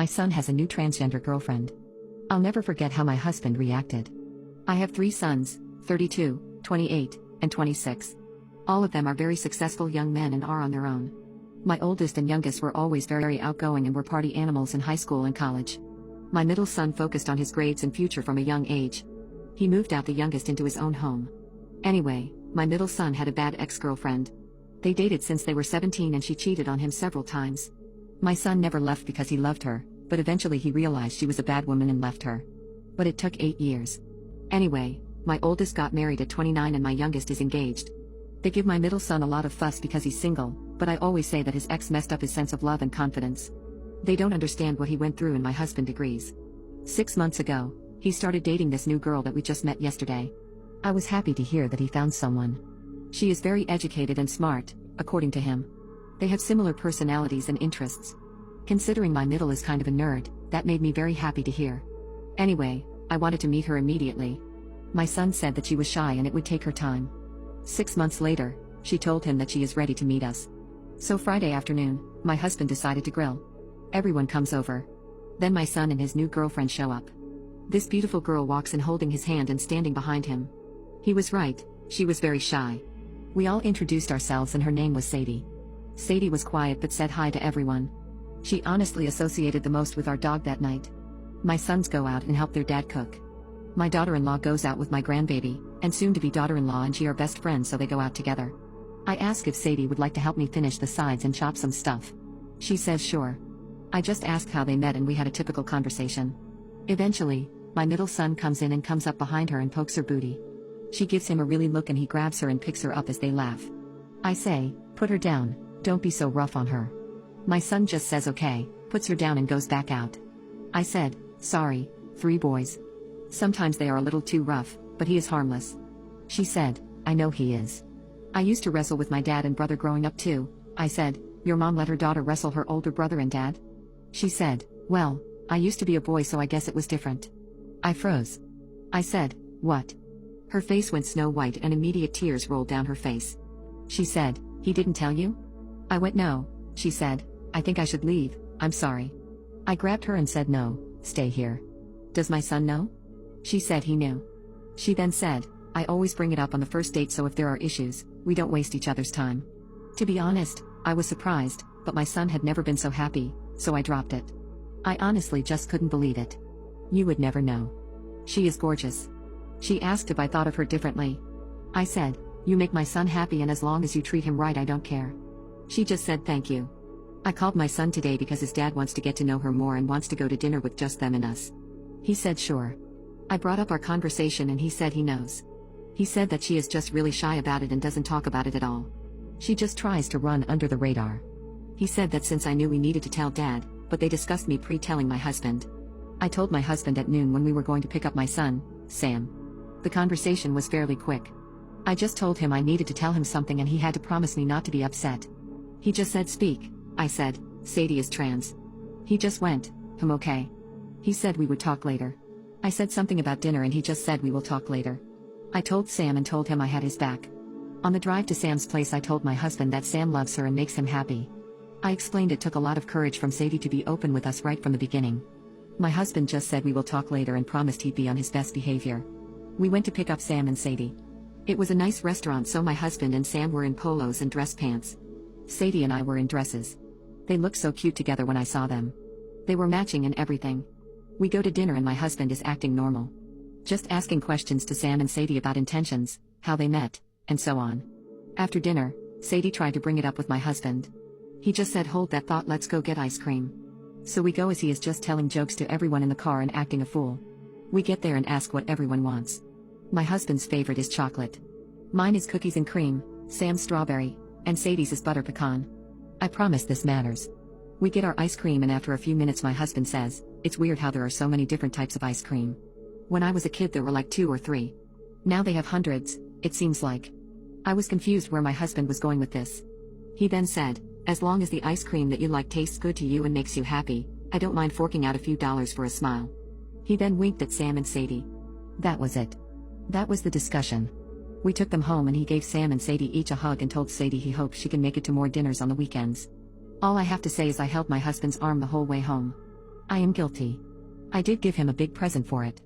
My son has a new transgender girlfriend. I'll never forget how my husband reacted. I have 3 sons, 32, 28, and 26. All of them are very successful young men and are on their own. My oldest and youngest were always very outgoing and were party animals in high school and college. My middle son focused on his grades and future from a young age. He moved out the youngest into his own home. Anyway, my middle son had a bad ex-girlfriend. They dated since they were 17 and she cheated on him several times. My son never left because he loved her, but eventually he realized she was a bad woman and left her. But it took 8 years. Anyway, my oldest got married at 29 and my youngest is engaged. They give my middle son a lot of fuss because he's single, but I always say that his ex messed up his sense of love and confidence. They don't understand what he went through and my husband agrees. 6 months ago, he started dating this new girl that we just met yesterday. I was happy to hear that he found someone. She is very educated and smart, according to him. They have similar personalities and interests. Considering my middle is kind of a nerd, that made me very happy to hear. Anyway, I wanted to meet her immediately. My son said that she was shy and it would take her time. 6 months later, she told him that she is ready to meet us. So Friday afternoon, my husband decided to grill. Everyone comes over. Then my son and his new girlfriend show up. This beautiful girl walks in holding his hand and standing behind him. He was right, she was very shy. We all introduced ourselves and her name was Sadie. Sadie was quiet but said hi to everyone. She honestly associated the most with our dog that night. My sons go out and help their dad cook. My daughter-in-law goes out with my grandbaby, and soon-to-be daughter-in-law and she are best friends so they go out together. I ask if Sadie would like to help me finish the sides and chop some stuff. She says sure. I just asked how they met and we had a typical conversation. Eventually, my middle son comes in and comes up behind her and pokes her booty. She gives him a really look and he grabs her and picks her up as they laugh. I say, put her down, don't be so rough on her. My son just says okay, puts her down and goes back out. I said, sorry, 3 boys. Sometimes they are a little too rough, but he is harmless. She said, I know he is. I used to wrestle with my dad and brother growing up too. I said, your mom let her daughter wrestle her older brother and dad? She said, well, I used to be a boy so I guess it was different. I froze. I said, what? Her face went snow white and immediate tears rolled down her face. She said, he didn't tell you? I went no, she said, I think I should leave, I'm sorry. I grabbed her and said no, stay here. Does my son know? She said he knew. She then said, I always bring it up on the first date so if there are issues, we don't waste each other's time. To be honest, I was surprised, but my son had never been so happy, so I dropped it. I honestly just couldn't believe it. You would never know. She is gorgeous. She asked if I thought of her differently. I said, you make my son happy and as long as you treat him right I don't care. She just said thank you. I called my son today because his dad wants to get to know her more and wants to go to dinner with just them and us. He said sure. I brought up our conversation and he said he knows. He said that she is just really shy about it and doesn't talk about it at all. She just tries to run under the radar. He said that since I knew we needed to tell dad, but they discussed me pre-telling my husband. I told my husband at noon when we were going to pick up my son, Sam. The conversation was fairly quick. I just told him I needed to tell him something and he had to promise me not to be upset. He just said speak. I said, Sadie is trans. He just went, okay. He said we would talk later. I said something about dinner and he just said we will talk later. I told Sam and told him I had his back. On the drive to Sam's place I told my husband that Sam loves her and makes him happy. I explained it took a lot of courage from Sadie to be open with us right from the beginning. My husband just said we will talk later and promised he'd be on his best behavior. We went to pick up Sam and Sadie. It was a nice restaurant so my husband and Sam were in polos and dress pants. Sadie and I were in dresses. They looked so cute together when I saw them. They were matching and everything. We go to dinner and my husband is acting normal. Just asking questions to Sam and Sadie about intentions, how they met, and so on. After dinner, Sadie tried to bring it up with my husband. He just said hold that thought, let's go get ice cream. So we go as he is just telling jokes to everyone in the car and acting a fool. We get there and ask what everyone wants. My husband's favorite is chocolate. Mine is cookies and cream, Sam's strawberry, and Sadie's is butter pecan. I promise this matters. We get our ice cream and after a few minutes my husband says, it's weird how there are so many different types of ice cream. When I was a kid there were like 2 or 3. Now they have hundreds, it seems like. I was confused where my husband was going with this. He then said, as long as the ice cream that you like tastes good to you and makes you happy, I don't mind forking out a few dollars for a smile. He then winked at Sam and Sadie. That was it. That was the discussion. We took them home and he gave Sam and Sadie each a hug and told Sadie he hopes she can make it to more dinners on the weekends. All I have to say is I held my husband's arm the whole way home. I am guilty. I did give him a big present for it.